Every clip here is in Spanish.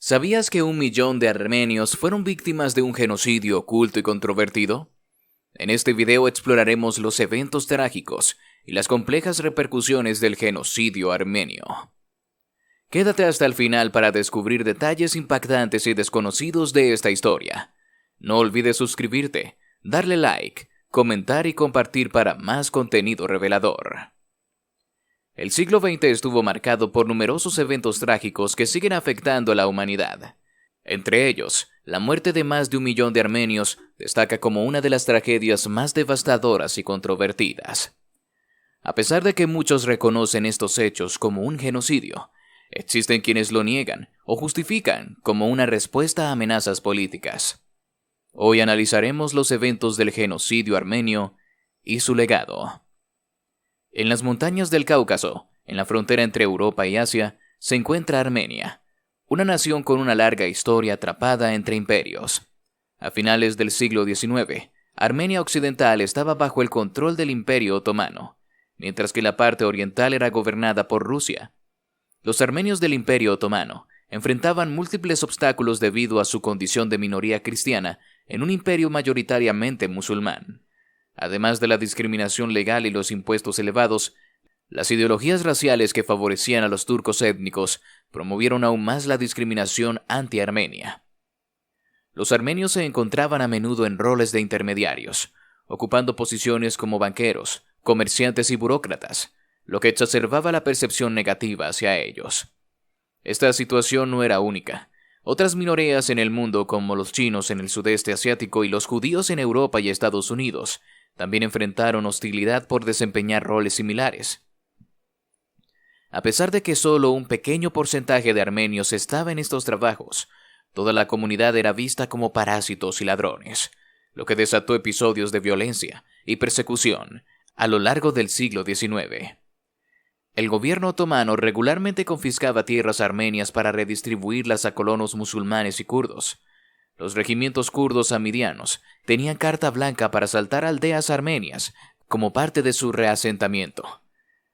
¿Sabías que 1 millón de armenios fueron víctimas de un genocidio oculto y controvertido? En este video exploraremos los eventos trágicos y las complejas repercusiones del genocidio armenio. Quédate hasta el final para descubrir detalles impactantes y desconocidos de esta historia. No olvides suscribirte, darle like, comentar y compartir para más contenido revelador. El siglo XX estuvo marcado por numerosos eventos trágicos que siguen afectando a la humanidad. Entre ellos, la muerte de más de 1 millón de armenios destaca como una de las tragedias más devastadoras y controvertidas. A pesar de que muchos reconocen estos hechos como un genocidio, existen quienes lo niegan o justifican como una respuesta a amenazas políticas. Hoy analizaremos los eventos del genocidio armenio y su legado. En las montañas del Cáucaso, en la frontera entre Europa y Asia, se encuentra Armenia, una nación con una larga historia atrapada entre imperios. A finales del siglo XIX, Armenia Occidental estaba bajo el control del Imperio Otomano, mientras que la parte oriental era gobernada por Rusia. Los armenios del Imperio Otomano enfrentaban múltiples obstáculos debido a su condición de minoría cristiana en un imperio mayoritariamente musulmán. Además de la discriminación legal y los impuestos elevados, las ideologías raciales que favorecían a los turcos étnicos promovieron aún más la discriminación anti-armenia. Los armenios se encontraban a menudo en roles de intermediarios, ocupando posiciones como banqueros, comerciantes y burócratas, lo que exacerbaba la percepción negativa hacia ellos. Esta situación no era única. Otras minorías en el mundo, como los chinos en el sudeste asiático y los judíos en Europa y Estados Unidos, también enfrentaron hostilidad por desempeñar roles similares. A pesar de que solo un pequeño porcentaje de armenios estaba en estos trabajos, toda la comunidad era vista como parásitos y ladrones, lo que desató episodios de violencia y persecución a lo largo del siglo XIX. El gobierno otomano regularmente confiscaba tierras armenias para redistribuirlas a colonos musulmanes y kurdos. Los regimientos kurdos hamidianos tenían carta blanca para asaltar aldeas armenias como parte de su reasentamiento.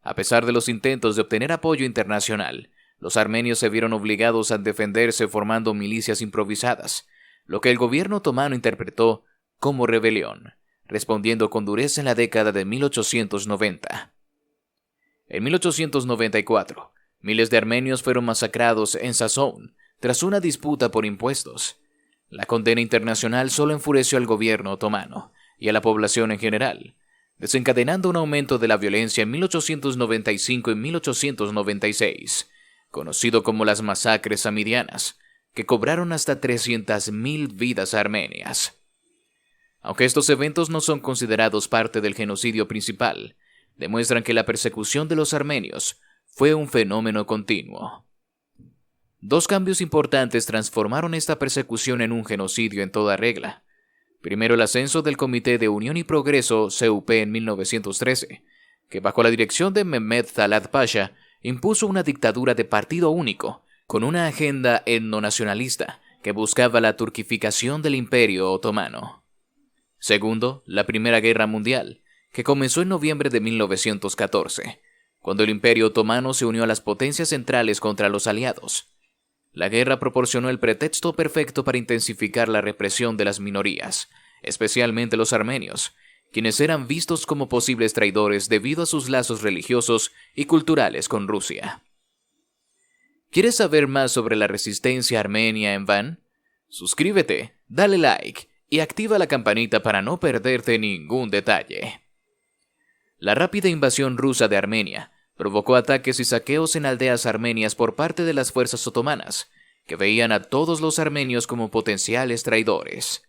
A pesar de los intentos de obtener apoyo internacional, los armenios se vieron obligados a defenderse formando milicias improvisadas, lo que el gobierno otomano interpretó como rebelión, respondiendo con dureza en la década de 1890. En 1894, miles de armenios fueron masacrados en Sazón tras una disputa por impuestos. La condena internacional solo enfureció al gobierno otomano y a la población en general, desencadenando un aumento de la violencia en 1895 y 1896, conocido como las masacres hamidianas, que cobraron hasta 300.000 vidas armenias. Aunque estos eventos no son considerados parte del genocidio principal, demuestran que la persecución de los armenios fue un fenómeno continuo. Dos cambios importantes transformaron esta persecución en un genocidio en toda regla. Primero, el ascenso del Comité de Unión y Progreso, CUP, en 1913, que bajo la dirección de Mehmed Talat Pasha, impuso una dictadura de partido único, con una agenda etnonacionalista que buscaba la turquificación del Imperio Otomano. Segundo, la Primera Guerra Mundial, que comenzó en noviembre de 1914, cuando el Imperio Otomano se unió a las potencias centrales contra los aliados. La guerra proporcionó el pretexto perfecto para intensificar la represión de las minorías, especialmente los armenios, quienes eran vistos como posibles traidores debido a sus lazos religiosos y culturales con Rusia. ¿Quieres saber más sobre la resistencia armenia en Van? Suscríbete, dale like y activa la campanita para no perderte ningún detalle. La rápida invasión rusa de Armenia provocó ataques y saqueos en aldeas armenias por parte de las fuerzas otomanas, que veían a todos los armenios como potenciales traidores.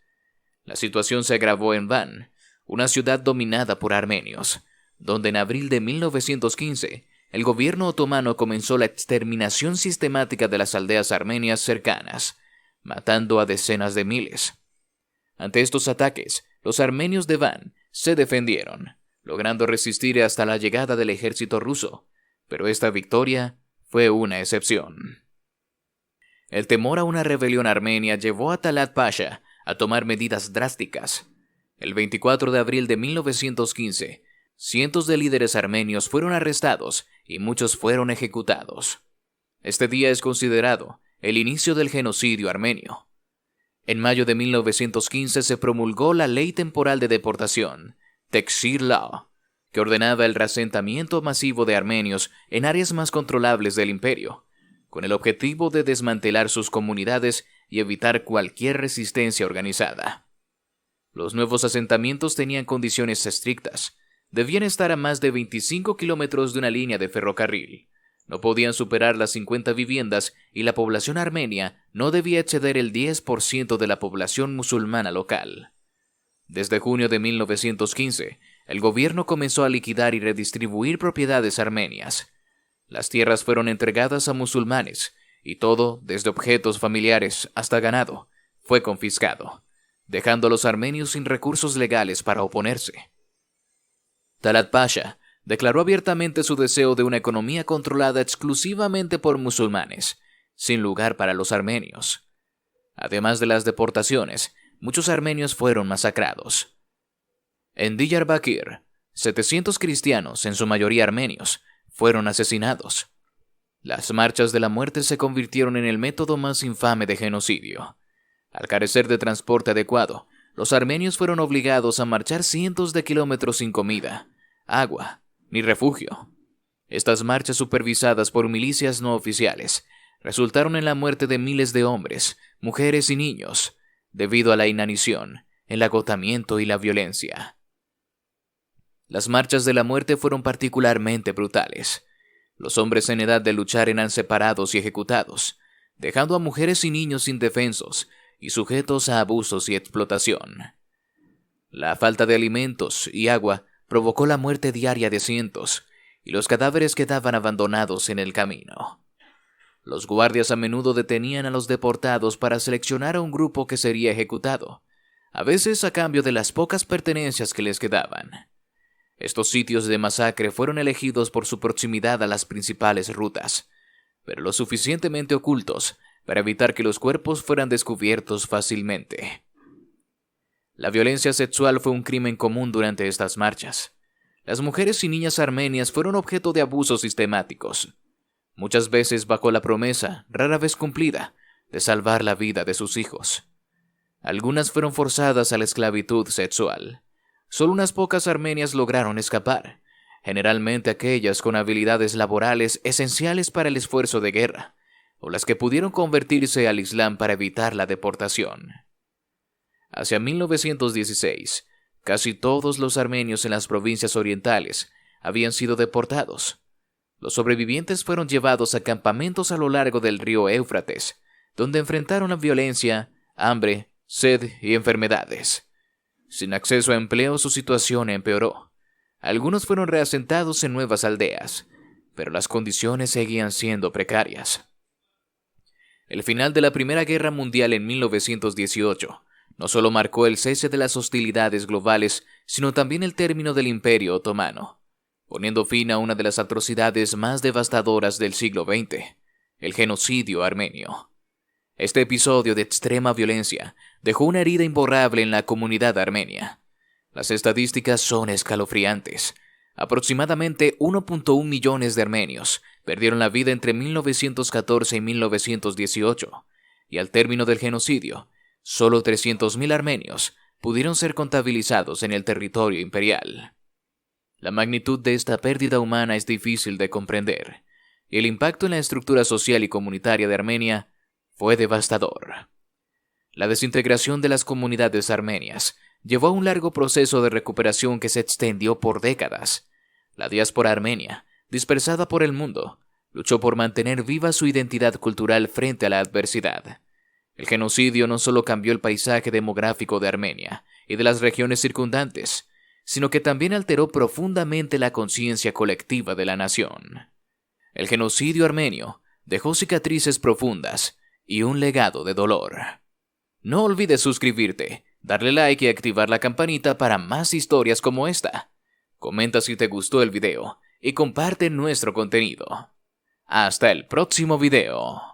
La situación se agravó en Van, una ciudad dominada por armenios, donde en abril de 1915 el gobierno otomano comenzó la exterminación sistemática de las aldeas armenias cercanas, matando a decenas de miles. Ante estos ataques, los armenios de Van se defendieron, logrando resistir hasta la llegada del ejército ruso, pero esta victoria fue una excepción. El temor a una rebelión armenia llevó a Talat Pasha a tomar medidas drásticas. El 24 de abril de 1915, cientos de líderes armenios fueron arrestados y muchos fueron ejecutados. Este día es considerado el inicio del genocidio armenio. En mayo de 1915 se promulgó la Ley Temporal de Deportación, Tekfir Law, que ordenaba el reasentamiento masivo de armenios en áreas más controlables del imperio, con el objetivo de desmantelar sus comunidades y evitar cualquier resistencia organizada. Los nuevos asentamientos tenían condiciones estrictas. Debían estar a más de 25 kilómetros de una línea de ferrocarril. No podían superar las 50 viviendas y la población armenia no debía exceder el 10% de la población musulmana local. Desde junio de 1915, el gobierno comenzó a liquidar y redistribuir propiedades armenias. Las tierras fueron entregadas a musulmanes y todo, desde objetos familiares hasta ganado, fue confiscado, dejando a los armenios sin recursos legales para oponerse. Talat Pasha declaró abiertamente su deseo de una economía controlada exclusivamente por musulmanes, sin lugar para los armenios. Además de las deportaciones, muchos armenios fueron masacrados. En Diyarbakir, 700 cristianos, en su mayoría armenios, fueron asesinados. Las marchas de la muerte se convirtieron en el método más infame de genocidio. Al carecer de transporte adecuado, los armenios fueron obligados a marchar cientos de kilómetros sin comida, agua ni refugio. Estas marchas, supervisadas por milicias no oficiales, resultaron en la muerte de miles de hombres, mujeres y niños, debido a la inanición, el agotamiento y la violencia. Las marchas de la muerte fueron particularmente brutales. Los hombres en edad de luchar eran separados y ejecutados, dejando a mujeres y niños indefensos y sujetos a abusos y explotación. La falta de alimentos y agua provocó la muerte diaria de cientos, y los cadáveres quedaban abandonados en el camino. Los guardias a menudo detenían a los deportados para seleccionar a un grupo que sería ejecutado, a veces a cambio de las pocas pertenencias que les quedaban. Estos sitios de masacre fueron elegidos por su proximidad a las principales rutas, pero lo suficientemente ocultos para evitar que los cuerpos fueran descubiertos fácilmente. La violencia sexual fue un crimen común durante estas marchas. Las mujeres y niñas armenias fueron objeto de abusos sistemáticos, muchas veces bajo la promesa, rara vez cumplida, de salvar la vida de sus hijos. Algunas fueron forzadas a la esclavitud sexual. Solo unas pocas armenias lograron escapar, generalmente aquellas con habilidades laborales esenciales para el esfuerzo de guerra, o las que pudieron convertirse al Islam para evitar la deportación. Hacia 1916, casi todos los armenios en las provincias orientales habían sido deportados. Los sobrevivientes fueron llevados a campamentos a lo largo del río Éufrates, donde enfrentaron la violencia, hambre, sed y enfermedades. Sin acceso a empleo, su situación empeoró. Algunos fueron reasentados en nuevas aldeas, pero las condiciones seguían siendo precarias. El final de la Primera Guerra Mundial en 1918 no solo marcó el cese de las hostilidades globales, sino también el término del Imperio Otomano, poniendo fin a una de las atrocidades más devastadoras del siglo XX, el genocidio armenio. Este episodio de extrema violencia dejó una herida imborrable en la comunidad armenia. Las estadísticas son escalofriantes. Aproximadamente 1.1 millones de armenios perdieron la vida entre 1914 y 1918, y al término del genocidio, solo 300.000 armenios pudieron ser contabilizados en el territorio imperial. La magnitud de esta pérdida humana es difícil de comprender, y el impacto en la estructura social y comunitaria de Armenia fue devastador. La desintegración de las comunidades armenias llevó a un largo proceso de recuperación que se extendió por décadas. La diáspora armenia, dispersada por el mundo, luchó por mantener viva su identidad cultural frente a la adversidad. El genocidio no solo cambió el paisaje demográfico de Armenia y de las regiones circundantes, sino que también alteró profundamente la conciencia colectiva de la nación. El genocidio armenio dejó cicatrices profundas y un legado de dolor. No olvides suscribirte, darle like y activar la campanita para más historias como esta. Comenta si te gustó el video y comparte nuestro contenido. Hasta el próximo video.